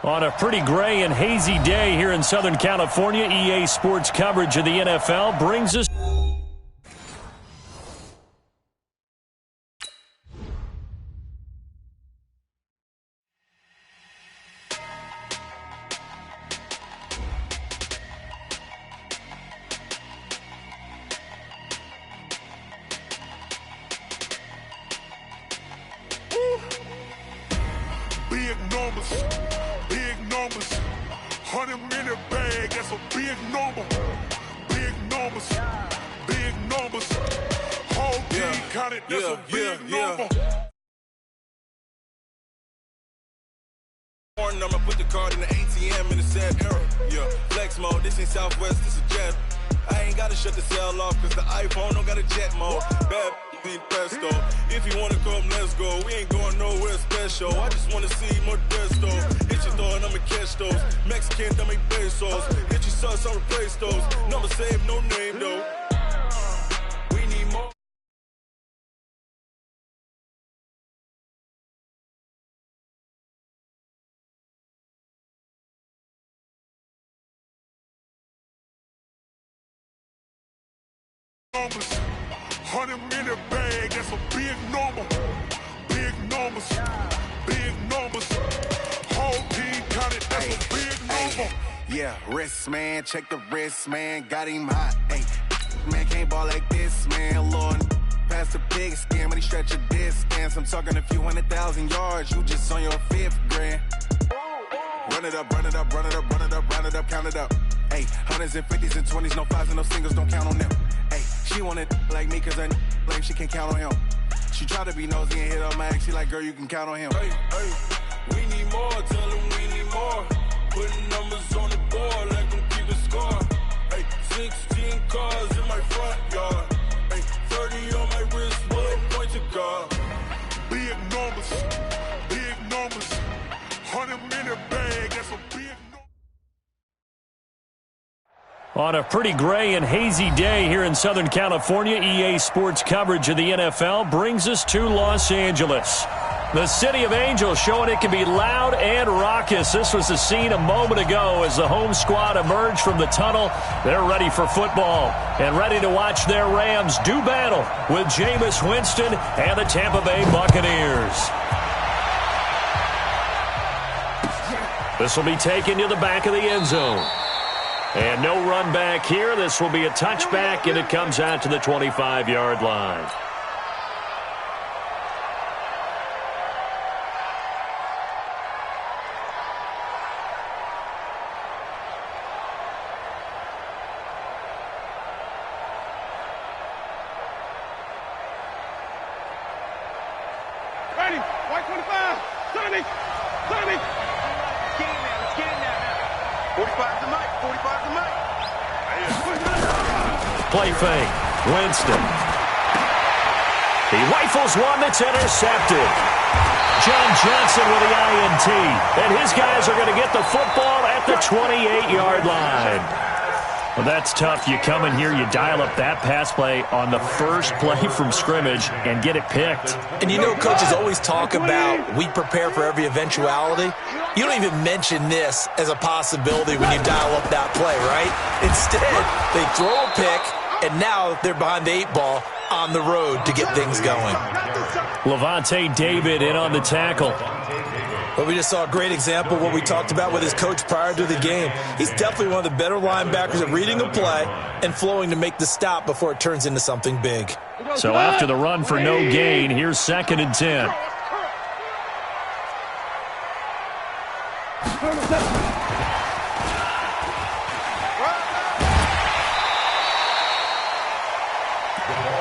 On a pretty gray and hazy day here in Southern California, EA Sports coverage of the NFL brings us... Big numbers, 100-minute bag, that's a big number. Big numbers, whole team counted, that's a big number. I'ma put the card in the ATM in the sad era. Yeah, flex mode, this ain't Southwest, this is jet. I ain't gotta shut the cell off, cause the iPhone don't got a jet mode. Bad be pesto. If you wanna come, let's go. We ain't going nowhere special. I just wanna see more desto. Hit your thought, I'ma catch those. Mexican, don't make pesos. Hit your sauce, I'll replace those. Number save, no name though. We need more. Numbers, 100-minute bag, that's a big number. Big numbers, whole team counted, that's a big number. Yeah, wrist man, check the wrist man, got him hot. Ay, man can't ball like this, man. Lord, past the pig skin, when he stretch a distance. I'm talking a few 100,000 yards, you just on your 5th grand. Run it up, run it up, run it up, run it up, run it up, count it up. Ay, 100s and 50s and 20s, no 5s and no singles, don't count on them. Ay, she wanted like me, cause her blame, she can't count on him. She try to be nosy and hit on my ex, she like, girl, you can count on him. Hey, we need more, tell them we need more. Putting numbers on the board, like them keep a score. Hey, 16 cars in my front yard. Hey, 30 on my wrist, bullet point to God. Big numbers, 100-minute bag, that's a big number. On a pretty gray and hazy day here in Southern California, EA Sports coverage of the NFL brings us to Los Angeles. The City of Angels showing it can be loud and raucous. This was the scene a moment ago as the home squad emerged from the tunnel. They're ready for football and ready to watch their Rams do battle with Jameis Winston and the Tampa Bay Buccaneers. This will be taken to the back of the end zone. And no run back here. This will be a touchback, and it comes out to the 25-yard line. Ready, white 25, Sonny. Get in there, let's get in there now. 45 to Mike, 45 to Mike. Play fake, Winston. He rifles one that's intercepted. John Johnson with the INT. And his guys are going to get the football at the 28-yard line. Well, that's tough. You come in here, you dial up that pass play on the first play from scrimmage and get it picked. And you know, coaches always talk about we prepare for every eventuality. You don't even mention this as a possibility when you dial up that play, right? Instead, they throw a pick, and now they're behind the 8 ball on the road to get things going. Levante David in on the tackle. But we just saw a great example of what we talked about with his coach prior to the game. He's definitely one of the better linebackers at reading a play and flowing to make the stop before it turns into something big. So after the run for no gain, here's 2nd and 10.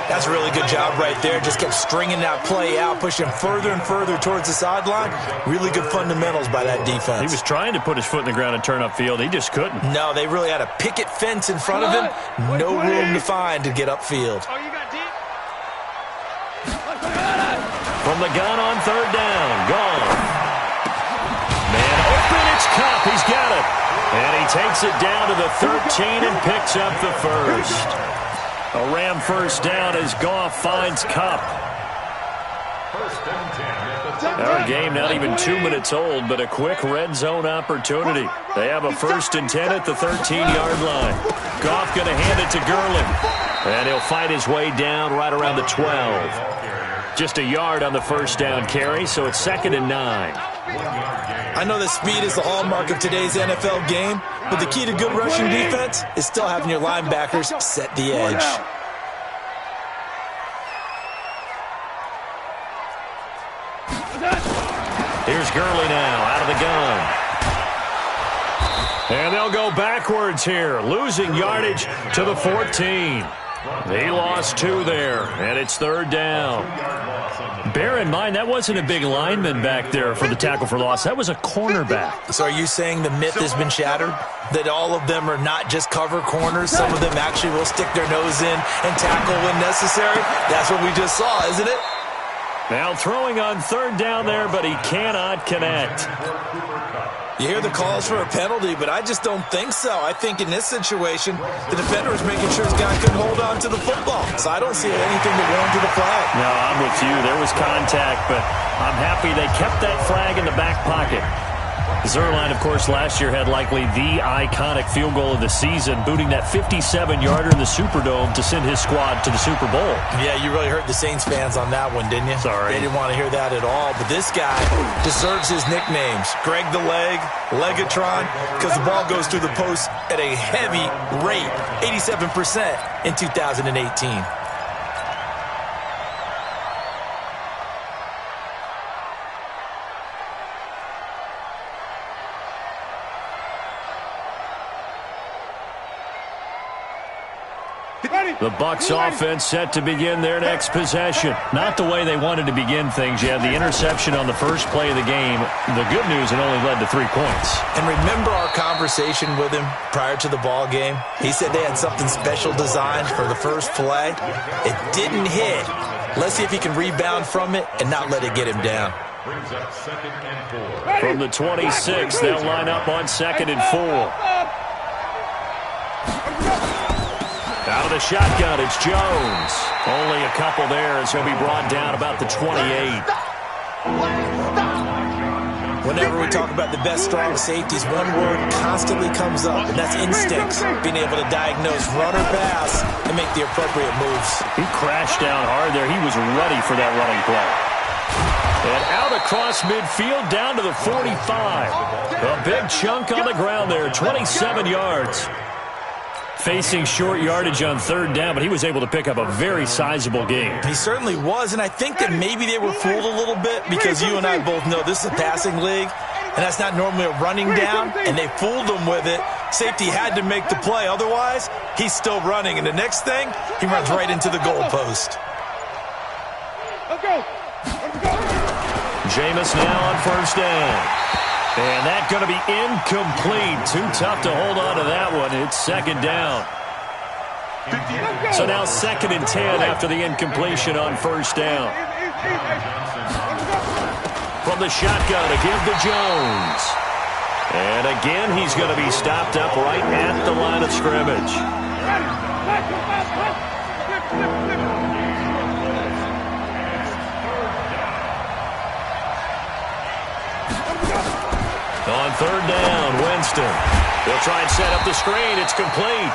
That's a really good job right there. Just kept stringing that play out, pushing further and further towards the sideline. Really good fundamentals by that defense. He was trying to put his foot in the ground and turn upfield. He just couldn't. No, they really had a picket fence in front of him. No room to find to get upfield. From the gun on 3rd down. Gone. Man open, it's Cup. He's got it. And he takes it down to the 13 and picks up the first. A Ram first down as Goff finds Cup. Our game not even 2 minutes old, but a quick red zone opportunity. They have a 1st and 10 at the 13-yard line. Goff going to hand it to Gurley. And he'll fight his way down right around the 12. Just a yard on the 1st down carry, so it's 2nd and 9. I know that speed is the hallmark of today's NFL game, but the key to good rushing defense is still having your linebackers set the edge. Here's Gurley now out of the gun. And they'll go backwards here, losing yardage to the 14. He lost 2 there, and it's 3rd down. Bear in mind, that wasn't a big lineman back there for the tackle for loss. That was a cornerback. So are you saying the myth has been shattered? That all of them are not just cover corners? Some of them actually will stick their nose in and tackle when necessary? That's what we just saw, isn't it? Now throwing on 3rd down there, but he cannot connect. You hear the calls for a penalty, but I just don't think so. I think in this situation, the defender is making sure his guy couldn't hold on to the football. So I don't see anything to warrant the flag. No, I'm with you. There was contact, but I'm happy they kept that flag in the back pocket. Zerline, of course, last year had likely the iconic field goal of the season, booting that 57-yarder in the Superdome to send his squad to the Super Bowl. Yeah, you really hurt the Saints fans on that one, didn't you? Sorry. They didn't want to hear that at all. But this guy deserves his nicknames. Greg the Leg, Legatron, because the ball goes through the post at a heavy rate, 87% in 2018. The Bucs offense set to begin their next possession. Not the way they wanted to begin things. You had the interception on the first play of the game. The good news, it only led to 3 points. And remember our conversation with him prior to the ball game? He said they had something special designed for the first play. It didn't hit. Let's see if he can rebound from it and not let it get him down. From the 26, they'll line up on 2nd and 4. Out of the shotgun, it's Jones. Only a couple there as he'll be brought down about the 28. Whenever we talk about the best strong safeties, one word constantly comes up, and that's instincts. Being able to diagnose run or pass and make the appropriate moves. He crashed down hard there. He was ready for that running play. And out across midfield down to the 45. A big chunk on the ground there, 27 yards. Facing short yardage on 3rd down, but he was able to pick up a very sizable gain. He certainly was, and I think that maybe they were fooled a little bit because you and I both know this is a passing league, and that's not normally a running down, and they fooled him with it. Safety had to make the play. Otherwise, he's still running, and the next thing, he runs right into the goalpost. Let's go. Jameis now on 1st down. And that's going to be incomplete. Too tough to hold on to that one. It's 2nd down. So now 2nd and 10 after the incompletion on 1st down. From the shotgun, a give to Jones. And again, he's going to be stopped up right at the line of scrimmage. On 3rd down, Winston. They'll try and set up the screen. It's complete.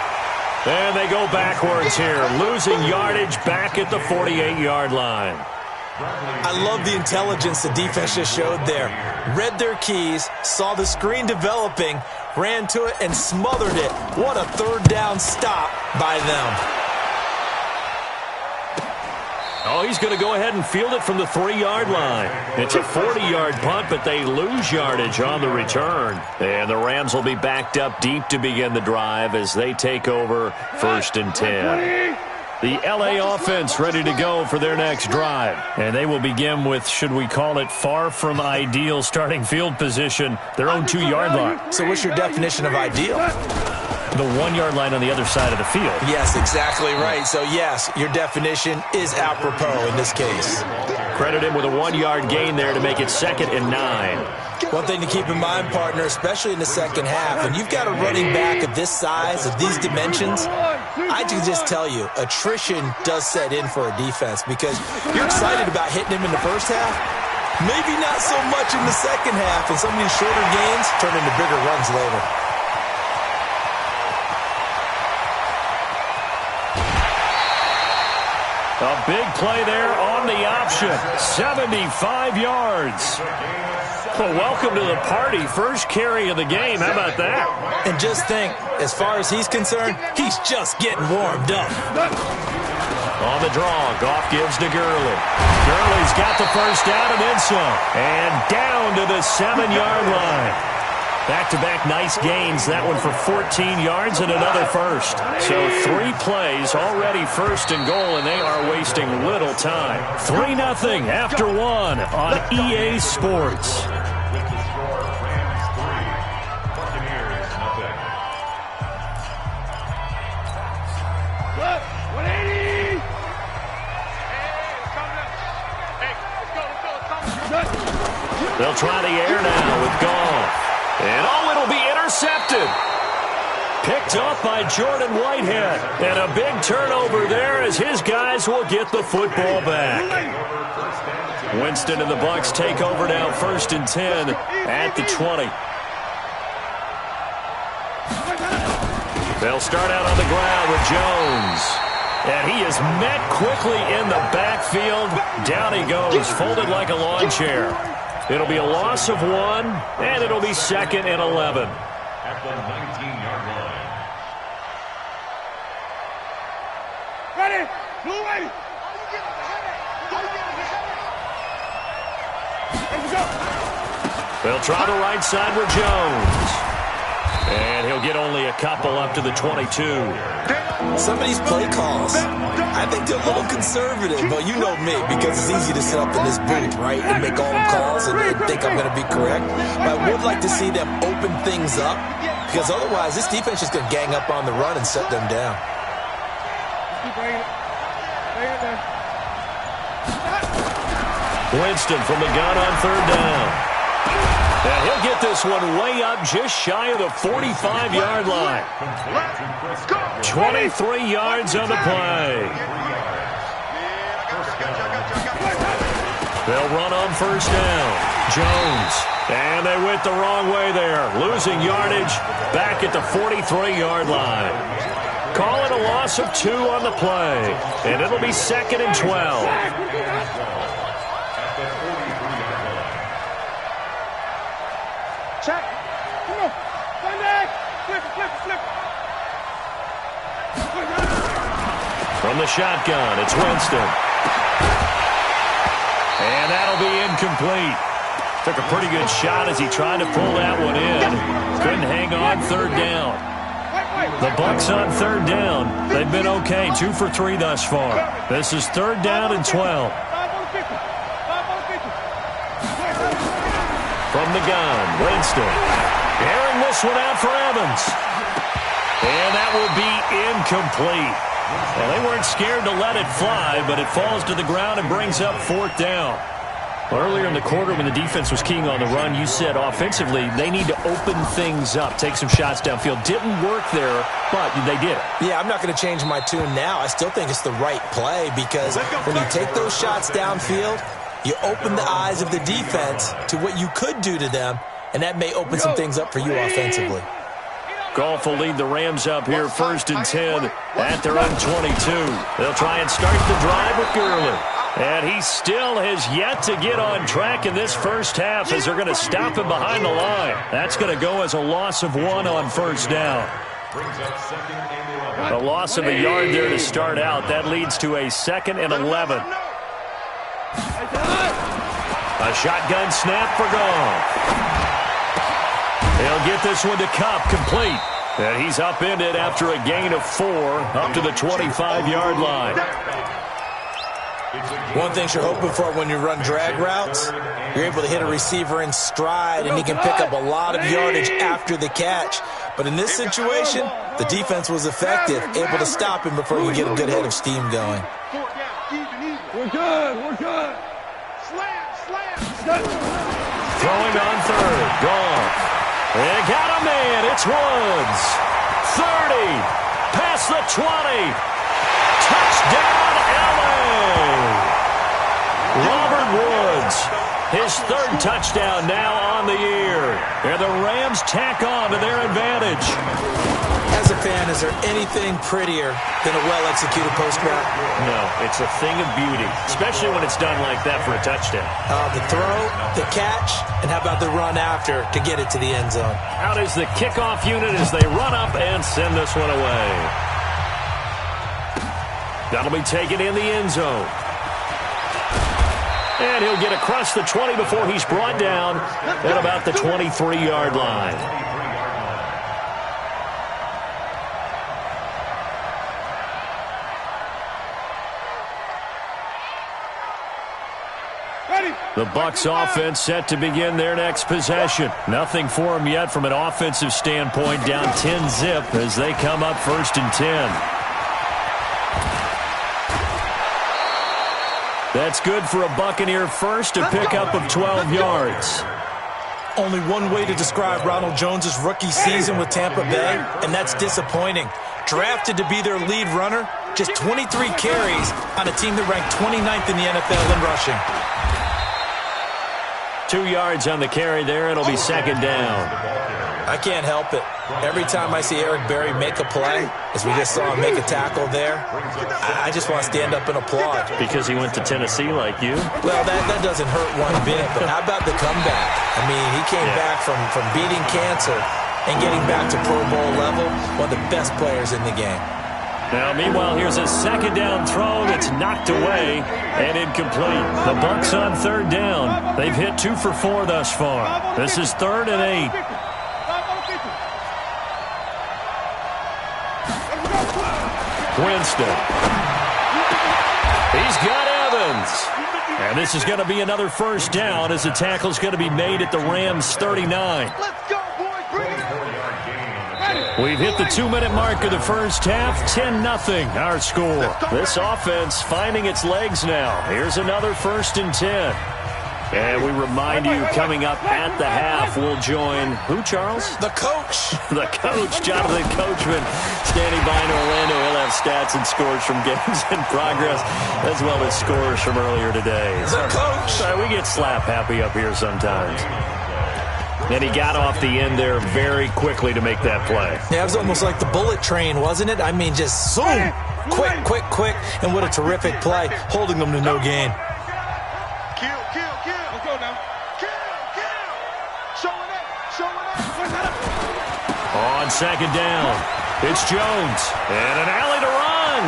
And they go backwards here, losing yardage back at the 48-yard line. I love the intelligence the defense just showed there. Read their keys, saw the screen developing, ran to it, and smothered it. What a 3rd down stop by them. Oh, he's going to go ahead and field it from the 3-yard line. It's a 40-yard punt, but they lose yardage on the return. And the Rams will be backed up deep to begin the drive as they take over 1st and 10. The LA offense ready to go for their next drive. And they will begin with, should we call it, far from ideal starting field position, their own 2-yard line. So what's your definition of ideal? The 1-yard line on the other side of the field. Yes, exactly right. So, yes, your definition is apropos in this case. Credit him with a 1-yard gain there to make it 2nd and 9. One thing to keep in mind, partner, especially in the second half, when you've got a running back of this size, of these dimensions, I can just tell you, attrition does set in for a defense because you're excited about hitting him in the first half. Maybe not so much in the second half, and some of these shorter gains turn into bigger runs later. A big play there on the option. 75 yards. Well, welcome to the party. First carry of the game. How about that? And just think, as far as he's concerned, he's just getting warmed up. On the draw, Goff gives to Gurley. Gurley's got the first down and then some. And down to the 7-yard line. Back-to-back nice gains. That one for 14 yards and another first. So 3 plays, already first and goal, and they are wasting little time. 3-0 after 1 on EA Sports. They'll try the air now with Goff. And it'll be intercepted. Picked up by Jordan Whitehead. And a big turnover there as his guys will get the football back. Winston and the Bucs take over now, 1st and 10 at the 20. They'll start out on the ground with Jones. And he is met quickly in the backfield. Down he goes, folded like a lawn chair. It'll be a loss of 1, and it'll be 2nd and 11. At the 19-yard line. Ready? Blue ready. They'll try the right side with Jones. And he'll get only a couple up to the 22. Some of these play calls, I think they're a little conservative, but you know me, because it's easy to sit up in this booth, right, and make all the calls and think I'm going to be correct. But I would like to see them open things up, because otherwise this defense is going to gang up on the run and set them down. Winston from the gun on 3rd down. And he'll get this one way up just shy of the 45-yard line. 23 yards on the play. They'll run on 1st down. Jones. And they went the wrong way there. Losing yardage back at the 43-yard line. Call it a loss of 2 on the play. And it'll be 2nd and 12. Check. Come on. Stand back. Flip. From the shotgun, it's Winston. And that'll be incomplete. Took a pretty good shot as he tried to pull that one in. Couldn't hang on 3rd down. The Bucs on 3rd down. They've been okay, 2 for 3 thus far. This is 3rd down and 12. From the gun, Winston. Airing this one out for Evans. And that will be incomplete. Well, they weren't scared to let it fly, but it falls to the ground and brings up 4th down. Earlier in the quarter when the defense was keying on the run, you said offensively they need to open things up, take some shots downfield. Didn't work there, but they did it. Yeah, I'm not going to change my tune now. I still think it's the right play because when you take those shots downfield, you open the eyes of the defense to what you could do to them, and that may open some things up for you offensively. Goff will lead the Rams up here 1st and 10 at their own 22. They'll try and start the drive with Gurley. And he still has yet to get on track in this first half as they're going to stop him behind the line. That's going to go as a loss of 1 on 1st down. A loss of a yard there to start out. That leads to a 2nd and 11. A shotgun snap for Goff. He'll get this one to Kupp, complete. And he's upended after a gain of 4 up to the 25-yard line. One thing you're hoping for when you run drag routes, you're able to hit a receiver in stride, and he can pick up a lot of yardage after the catch. But in this situation, the defense was effective, able to stop him before you get a good head of steam going. We're good. Throwing on 3rd, Goff. And got a man, it's Woods. 30, past the 20. Touchdown, LA! Robert Woods, his third touchdown now on the year. And the Rams tack on to their advantage. As a fan, is there anything prettier than a well-executed post route? No, it's a thing of beauty, especially when it's done like that for a touchdown. The throw, the catch, and how about the run after to get it to the end zone? Out is the kickoff unit as they run up and send this one away. That'll be taken in the end zone. And he'll get across the 20 before he's brought down at about the 23-yard line. The Bucs offense set to begin their next possession. Nothing for them yet from an offensive standpoint. Down 10-zip as they come up 1st and 10. That's good for a Buccaneer first, a pickup of 12 yards. Only one way to describe Ronald Jones' rookie season with Tampa Bay, and that's disappointing. Drafted to be their lead runner, just 23 carries on a team that ranked 29th in the NFL in rushing. 2 yards on the carry there. It'll be 2nd down. I can't help it. Every time I see Eric Berry make a play, as we just saw him make a tackle there, I just want to stand up and applaud. Because he went to Tennessee like you? Well, that doesn't hurt one bit, but how about the comeback? I mean, he came back from beating cancer and getting back to Pro Bowl level, one of the best players in the game. Now, meanwhile, here's a 2nd down throw that's knocked away and incomplete. The Bucs on 3rd down. They've hit 2 for 4 thus far. This is 3rd and 8. Winston. He's got Evans. And this is going to be another 1st down as the tackle's going to be made at the Rams' 39. We've hit the 2-minute mark of the first half. 10-0 our score. This offense finding its legs now. Here's another 1st and 10. And we remind you, coming up at the half, we'll join who, Charles? The coach. The coach, Jonathan Coachman, standing by in Orlando. He'll have stats and scores from games in progress, as well as scores from earlier today. The coach. Sorry, we get slap happy up here sometimes. And he got off the end there very quickly to make that play. Yeah, it was almost like the bullet train, wasn't it? I mean, just zoom, quick, and what a terrific play, holding them to no gain. On 2nd down, it's Jones, and an alley to run.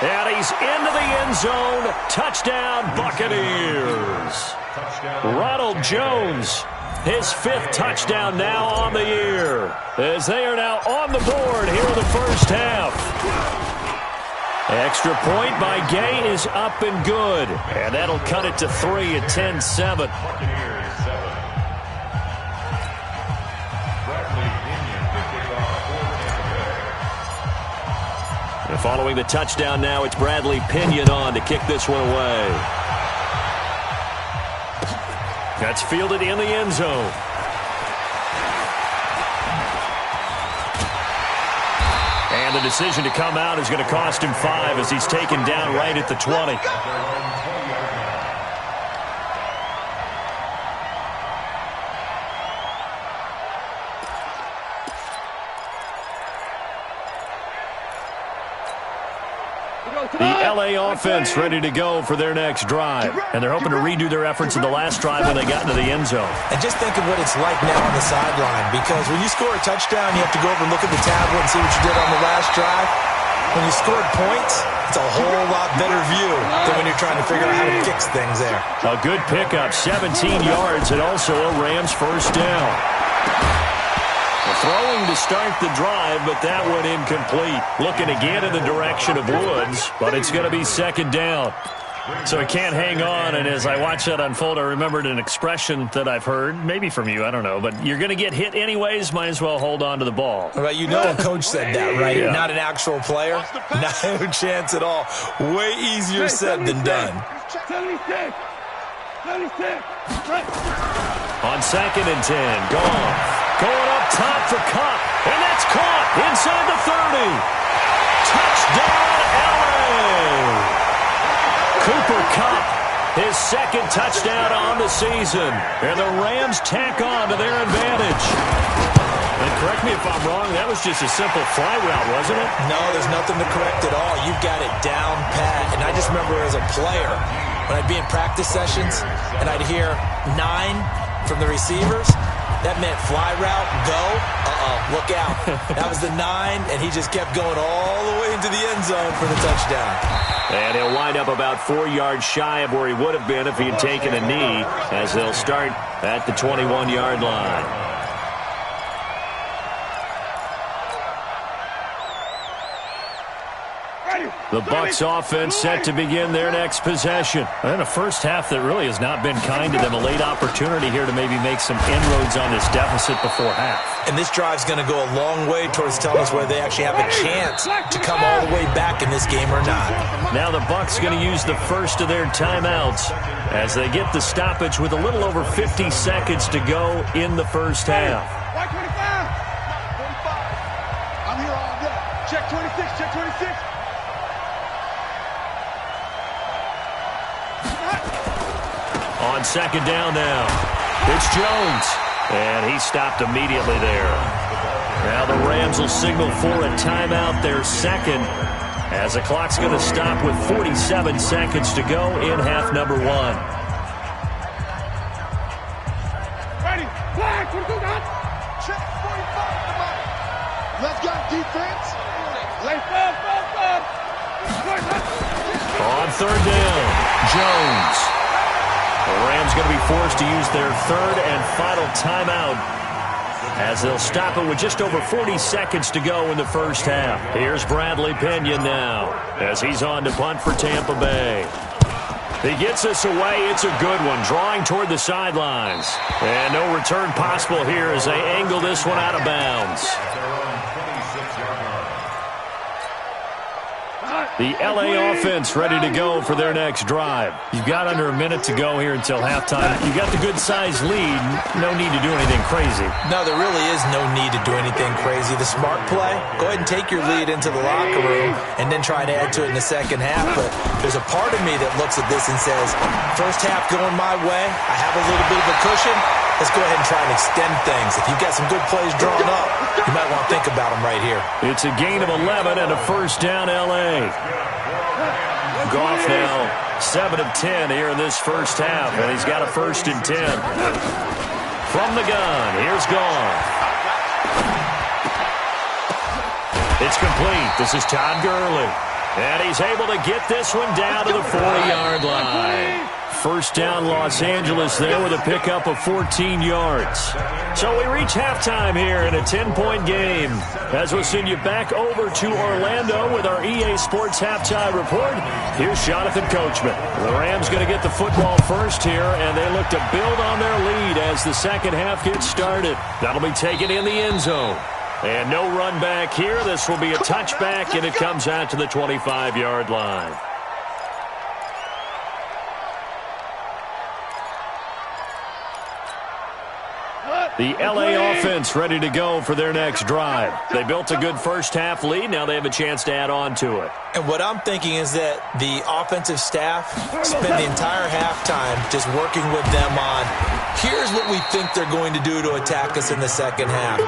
And he's into the end zone. Touchdown, Buccaneers. Ronald Jones, his 5th touchdown now on the year, as they are now on the board here in the first half. Extra point by Gay is up and good, and that'll cut it to 3 at 10-7. And following the touchdown now, it's Bradley Pinion on to kick this one away. That's fielded in the end zone. And the decision to come out is going to cost him 5 as he's taken down right at the 20. The LA offense ready to go for their next drive. And they're hoping to redo their efforts in the last drive when they got into the end zone. And just think of what it's like now on the sideline, because when you score a touchdown, you have to go over and look at the tablet and see what you did on the last drive. When you scored points, it's a whole lot better view than when you're trying to figure out how to fix things there. A good pickup, 17 yards, and also a Rams 1st down. Throwing to start the drive, but that one incomplete. Looking again in the direction of Woods, but it's going to be 2nd down. So he can't hang on, and as I watch that unfold, I remembered an expression that I've heard, maybe from you, I don't know, but you're going to get hit anyways, might as well hold on to the ball. Well, you know a coach said that, right? Yeah. Not an actual player. No chance at all. Way easier said than done. On 2nd and 10, Goff. Going up top for Kupp. And that's caught inside the 30. Touchdown, LA! Cooper Kupp, his second touchdown on the season. And the Rams tack on to their advantage. And correct me if I'm wrong, that was just a simple fly route, wasn't it? No, there's nothing to correct at all. You've got it down pat. And I just remember as a player, when I'd be in practice sessions and I'd hear 9 from the receivers, that meant fly route, go, look out. That was the 9, and he just kept going all the way into the end zone for the touchdown. And he'll wind up about 4 yards shy of where he would have been if he had taken a knee, as they'll start at the 21-yard line. The Bucs offense set to begin their next possession. And a first half that really has not been kind to them. A late opportunity here to maybe make some inroads on this deficit before half. And this drive's going to go a long way towards telling us whether they actually have a chance to come all the way back in this game or not. Now the Bucs going to use the first of their timeouts as they get the stoppage with a little over 50 seconds to go in the first half. White 25. 45. I'm here all day. Check 26, check 26. On second down now, it's Jones, and he stopped immediately there. Now the Rams will signal for a timeout, their second, as the clock's going to stop with 47 seconds to go in half number 1. Ready, flag, 22, got. Check 45, come on. Let's go, defense. Lay On third down, Jones. The Rams going to be forced to use their third and final timeout as they'll stop it with just over 40 seconds to go in the first half. Here's Bradley Pinion now as he's on to punt for Tampa Bay. He gets this away. It's a good one, drawing toward the sidelines. And no return possible here as they angle this one out of bounds. The LA offense ready to go for their next drive. You've got under a minute to go here until halftime. You got the good-sized lead. No need to do anything crazy. No, there really is no need to do anything crazy. The smart play, go ahead and take your lead into the locker room and then try to add to it in the second half. But there's a part of me that looks at this and says, first half going my way, I have a little bit of a cushion. Let's go ahead and try and extend things. If you've got some good plays drawn up, you might want to think about them right here. It's a gain of 11 and a first down, L.A. Goff now 7 of 10 here in this first half, and he's got a 1st and 10. From the gun, here's Goff. It's complete. This is Todd Gurley. And he's able to get this one down to the 40-yard line. First down, Los Angeles there with a pickup of 14 yards. So we reach halftime here in a 10-point game. As we'll send you back over to Orlando with our EA Sports Halftime Report, here's Jonathan Coachman. The Rams going to get the football first here, and they look to build on their lead as the second half gets started. That'll be taken in the end zone. And no run back here. This will be a touchback, and it comes out to the 25-yard line. The LA offense ready to go for their next drive. They built a good first half lead. Now they have a chance to add on to it. And what I'm thinking is that the offensive staff spend the entire halftime just working with them on, here's what we think they're going to do to attack us in the second half.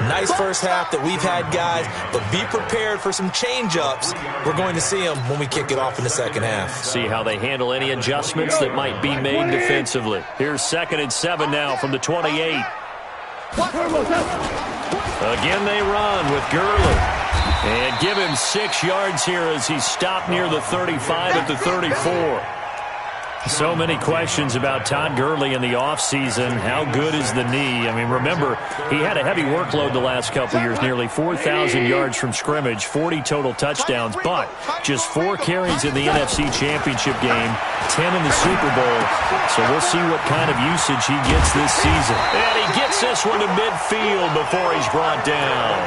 Nice first half that we've had, guys, but be prepared for some change-ups. We're going to see them when we kick it off in the second half. See how they handle any adjustments that might be made defensively. Here's 2nd and 7 now from the 28. Again they run with Gurley. And give him 6 yards here as he's stopped near the 35 at the 34. So many questions about Todd Gurley in the offseason. How good is the knee? I mean, remember, he had a heavy workload the last couple years, nearly 4,000 yards from scrimmage, 40 total touchdowns, but just 4 carries in the NFC Championship game, 10 in the Super Bowl. So we'll see what kind of usage he gets this season. And he gets this one to midfield before he's brought down.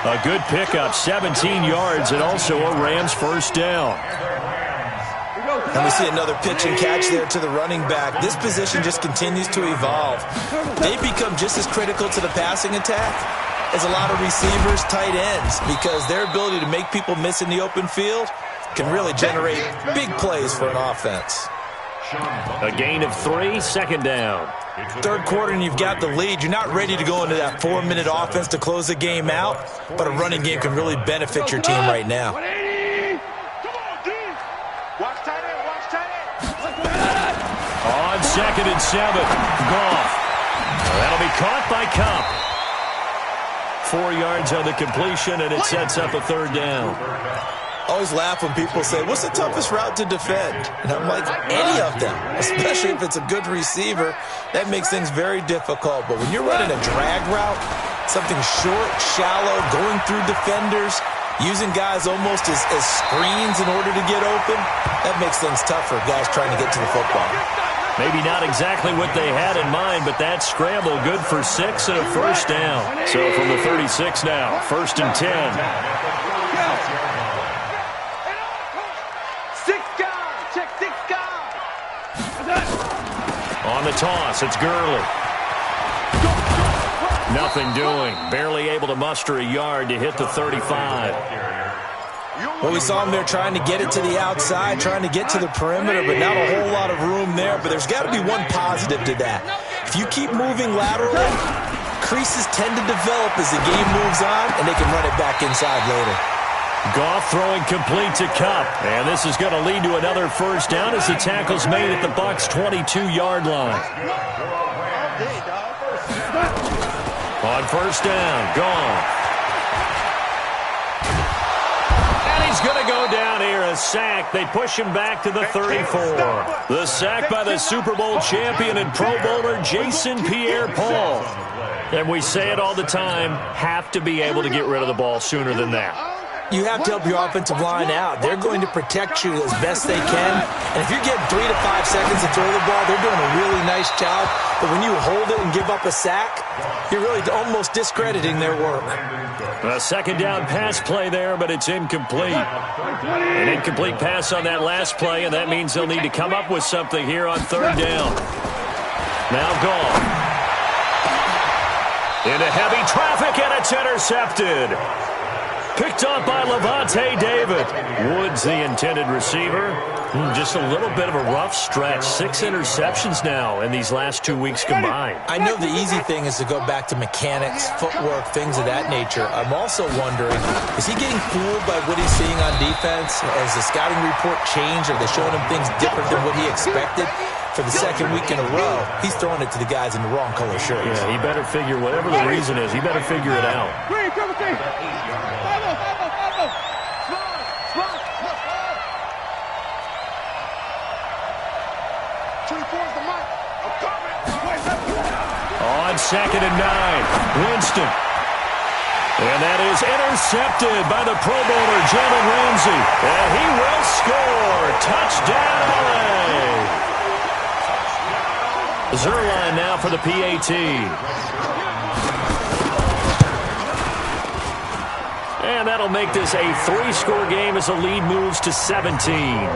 A good pickup, 17 yards, and also a Rams first down. And we see another pitch and catch there to the running back. This position just continues to evolve. They become just as critical to the passing attack as a lot of receivers, tight ends, because their ability to make people miss in the open field can really generate big plays for an offense. A gain of 3, second down. Third quarter and you've got the lead. You're not ready to go into that 4-minute offense to close the game out, but a running game can really benefit your team right now. On 2nd and 7, Goff. That'll be caught by Cup. 4 yards on the completion, and it sets up a third down. Always laugh when people say, what's the toughest route to defend? And I'm like, any of them, especially if it's a good receiver. That makes things very difficult. But when you're running a drag route, something short, shallow, going through defenders, using guys almost as screens in order to get open, that makes things tough for guys trying to get to the football. Maybe not exactly what they had in mind, but that scramble good for 6 and a first down. So from the 36 now, 1st and 10. On the toss, it's Gurley. Nothing doing. Barely able to muster a yard to hit the 35. Well, we saw him there trying to get it to the outside, trying to get to the perimeter, but not a whole lot of room there. But there's got to be one positive to that. If you keep moving laterally, creases tend to develop as the game moves on, and they can run it back inside later. Goff throwing complete to Cup. And this is going to lead to another first down as the tackle's made at the Bucs' 22-yard line. On first down, Goff. And he's going to go down here, a sack. They push him back to the 34. The sack by the Super Bowl champion and Pro Bowler Jason Pierre-Paul. And we say it all the time, have to be able to get rid of the ball sooner than that. You have to help your offensive line out. They're going to protect you as best they can. And if you're getting 3 to 5 seconds to throw the ball, they're doing a really nice job. But when you hold it and give up a sack, you're really almost discrediting their work. A second down pass play there, but it's incomplete. An incomplete pass on that last play, and that means they'll need to come up with something here on third down. Now Goff. Into heavy traffic, and it's intercepted. Picked up by Levante David. Woods, the intended receiver. Just a little bit of a rough stretch. 6 interceptions now in these last 2 weeks combined. I know the easy thing is to go back to mechanics, footwork, things of that nature. I'm also wondering, is he getting fooled by what he's seeing on defense? Has the scouting report changed? Are they showing him things different than what he expected? For the second week in a row, he's throwing it to the guys in the wrong color shirts. Yeah, he better figure, whatever the reason is, he better figure it out. On 2nd and 9, Winston. And that is intercepted by the Pro Bowler, Jalen Ramsey. And he will score. Touchdown, LA. Zerline now for the PAT. And that'll make this a 3-score game as the lead moves to 17.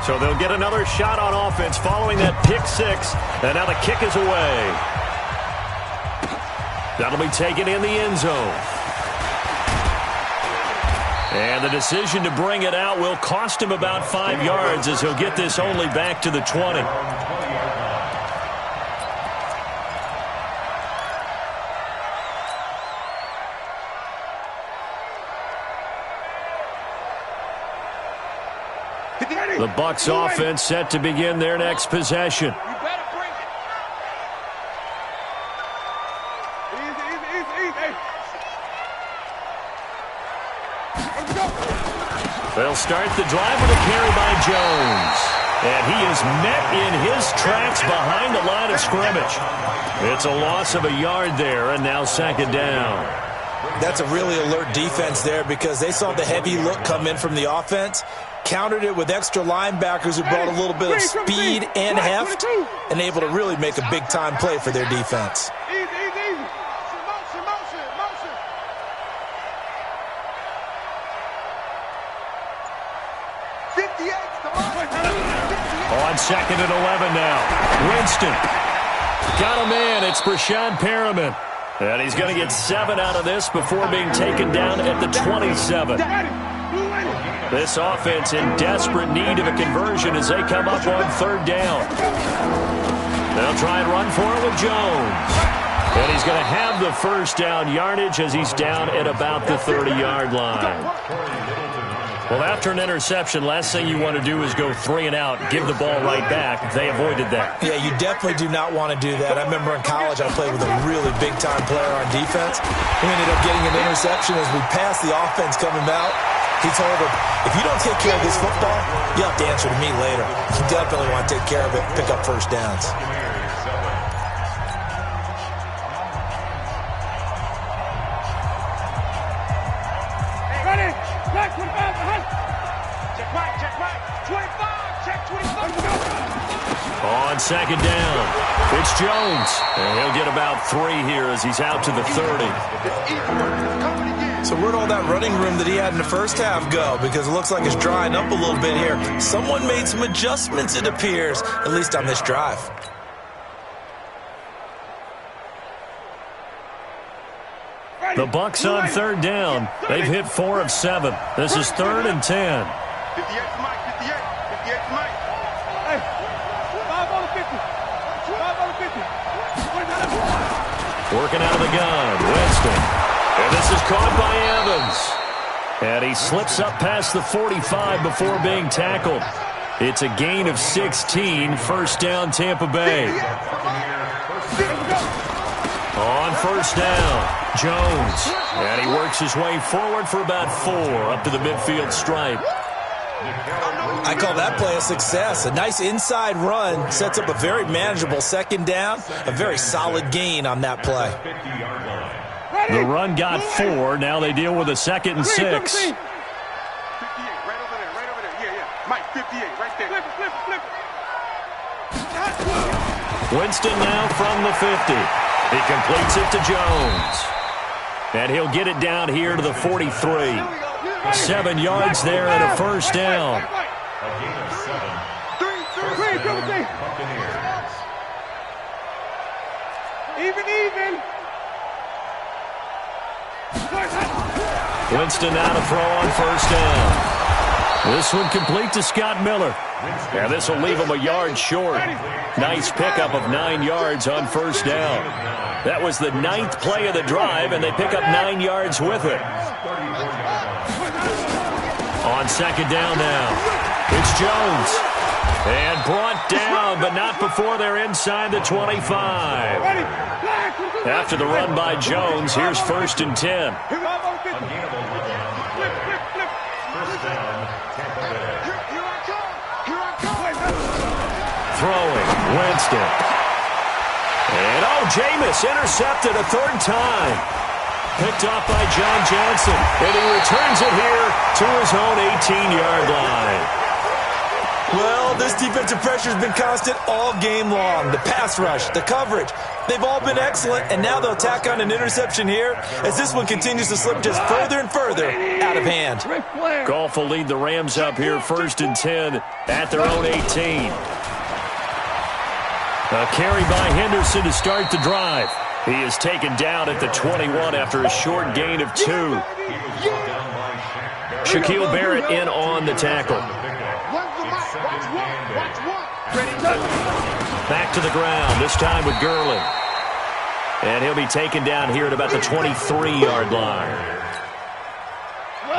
So they'll get another shot on offense following that pick 6. And now the kick is away. That'll be taken in the end zone. And the decision to bring it out will cost him about 5 yards as he'll get this only back to the 20. The Bucs offense set to begin their next possession. They'll start the drive with a carry by Jones. And he is met in his tracks behind the line of scrimmage. It's a loss of a yard there, and now second down. That's a really alert defense there because they saw the heavy look come in from the offense, countered it with extra linebackers who brought a little bit of speed and heft, and able to really make a big-time play for their defense. On 2nd and 11 now. Winston. Got him in. It's Brashad Perriman. And he's going to get 7 out of this before being taken down at the 27. This offense in desperate need of a conversion as they come up on 3rd down. They'll try and run for it with Jones. And he's going to have the first down yardage as he's down at about the 30-yard line. Well, after an interception, last thing you want to do is go 3 and out, give the ball right back. They avoided that. Yeah, you definitely do not want to do that. I remember in college I played with a really big-time player on defense. We ended up getting an interception as we passed the offense coming out. He told him, if you don't take care of this football, you'll have to answer to me later. You definitely want to take care of it, pick up first downs. On 2nd down, it's Jones. And he'll get about 3 here as he's out to the 30. So where'd all that running room that he had in the first half go? Because it looks like it's drying up a little bit here. Someone made some adjustments, it appears, at least on this drive. The Bucs on 3rd down. They've hit 4 of 7. This is 3rd and 10. 58 Mike, 58 Mike. Hey, 5 on the 50. 5 on the 50. Working out of the gun, Winston. And this is caught by Evans. And he slips up past the 45 before being tackled. It's a gain of 16, first down Tampa Bay. On 1st down, Jones. And he works his way forward for about 4 up to the midfield stripe. I call that play a success. A nice inside run sets up a very manageable 2nd down. A very solid gain on that play. The run got 4. Now they deal with a 2nd and 6. 58, right over there, right over there. Yeah. Mike, 58, right there. Flip. Winston now from the 50. He completes it to Jones. And he'll get it down here to the 43. 7 yards there and a first down. A gain of 7. First down, Buccaneers. Even. Winston now to throw on 1st down. This one complete to Scott Miller. And this will leave him a yard short. Nice pickup of 9 yards on 1st down. That was the 9th play of the drive, and they pick up 9 yards with it. On 2nd down now, it's Jones. And brought down, but not before they're inside the 25. After the run by Jones, here's 1st and 10. Throwing, Winston. And Jameis intercepted a 3rd time. Picked off by John Johnson. And he returns it here to his own 18-yard line. Well, this defensive pressure has been constant all game long. The pass rush, the coverage, they've all been excellent, and now they'll tack on an interception here as this one continues to slip just further and further out of hand. Goff will lead the Rams up here 1st and 10 at their own 18. A carry by Henderson to start the drive. He is taken down at the 21 after a short gain of 2. Shaquille Barrett in on the tackle. Back to the ground, this time with Gurley. And he'll be taken down here at about the 23-yard line.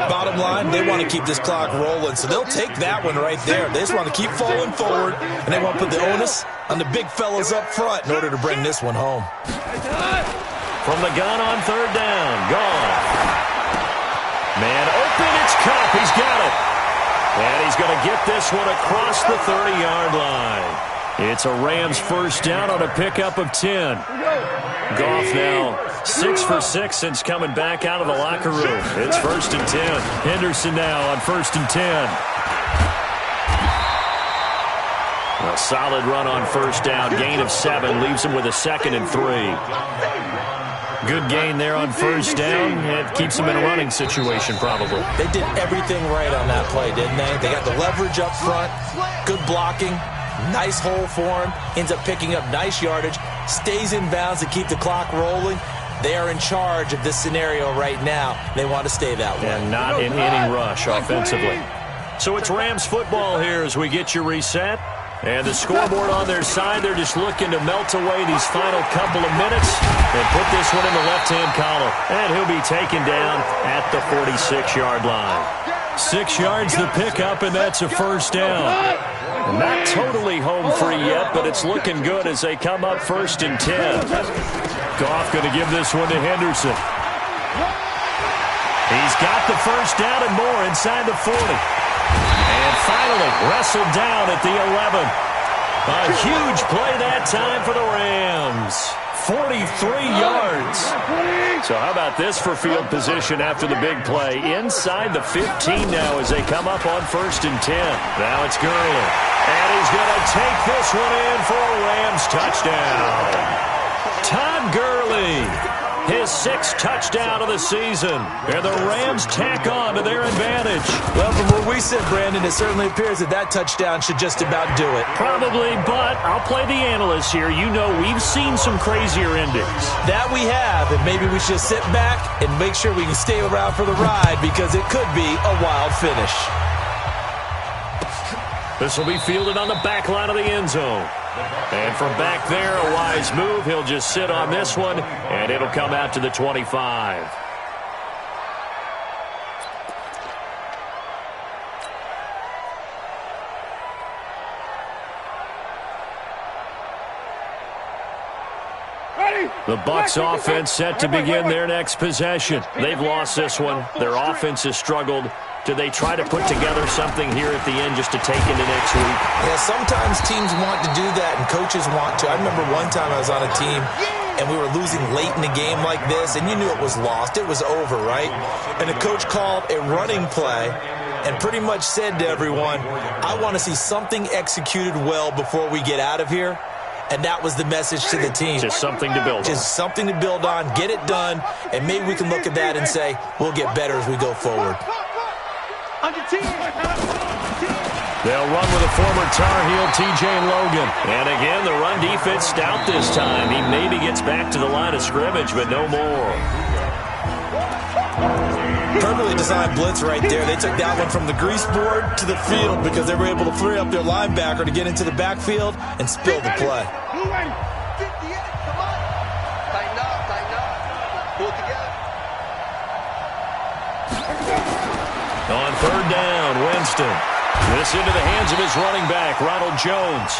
Bottom line, they want to keep this clock rolling, so they'll take that one right there. They just want to keep falling forward, and they want to put the onus on the big fellas up front in order to bring this one home. From the gun on 3rd down, Goff. Man open, it's Cup, he's got it. And he's going to get this one across the 30-yard line. It's a Rams first down on a pickup of 10. Goff now 6 for 6 since coming back out of the locker room. It's 1st and 10. Henderson now on 1st and 10. A solid run on 1st down. Gain of 7 leaves him with a 2nd and 3. Good gain there on first down. It keeps them in a running situation probably. They did everything right on that play, didn't they? They got the leverage up front, good blocking, nice hole for him, ends up picking up nice yardage, stays in bounds to keep the clock rolling. They are in charge of this scenario right now. They want to stay that way. And not in any rush offensively. So it's Rams football here as we get you reset. And the scoreboard on their side, they're just looking to melt away these final couple of minutes and put this one in the left-hand column. And he'll be taken down at the 46-yard line. 6 yards the pickup, and that's a first down. Not totally home free yet, but it's looking good as they come up 1st and 10. Goff going to give this one to Henderson. He's got the first down and more inside the 40. And finally wrestled down at the 11. A huge play that time for the Rams. 43 yards. So how about this for field position after the big play? Inside the 15 now as they come up on 1st and 10. Now it's Gurley. And he's going to take this one in for a Rams touchdown. Todd Gurley, his 6th touchdown of the season. And the Rams tack on to their advantage. Well, from where we sit, Brandon, it certainly appears that that touchdown should just about do it. Probably, but I'll play the analyst here. You know we've seen some crazier endings. That we have, and maybe we should sit back and make sure we can stay around for the ride because it could be a wild finish. This will be fielded on the back line of the end zone. And from back there, a wise move. He'll just sit on this one, and it'll come out to the 25. The Bucs offense set to begin their next possession. They've lost this one. Their offense has struggled. Do they try to put together something here at the end just to take into next week? Yeah, sometimes teams want to do that and coaches want to. I remember one time I was on a team and we were losing late in the game like this and you knew it was lost. It was over, right? And the coach called a running play and pretty much said to everyone, I want to see something executed well before we get out of here. And that was the message to the team. Just something to build on. Just something to build on, get it done, and maybe we can look at that and say, we'll get better as we go forward. They'll run with a former Tar Heel, T.J. Logan. And again, the run defense stout this time. He maybe gets back to the line of scrimmage, but no more. Perfectly designed blitz right there. They took that one from the grease board to the field because they were able to free up their linebacker to get into the backfield and spill the play. On 3rd down, Winston. This into the hands of his running back, Ronald Jones.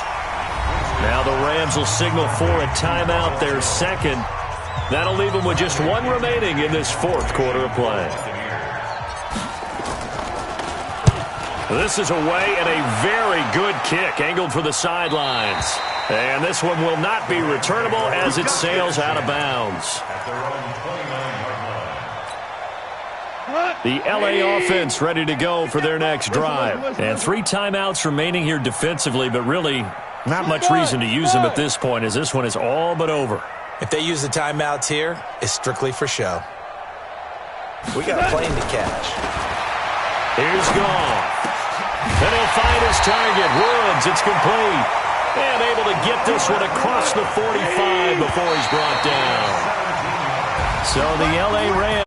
Now the Rams will signal for a timeout, their 2nd. That'll leave them with just 1 remaining in this 4th quarter of play. This is away and a very good kick angled for the sidelines. And this one will not be returnable as it sails out of bounds. The LA offense ready to go for their next drive. And 3 timeouts remaining here defensively, but really not much reason to use them at this point as this one is all but over. If they use the timeouts here, it's strictly for show. We got a plane to catch. Here's Goff. And he'll find his target. Woods, it's complete. And able to get this one across the 45 before he's brought down. So the LA Rams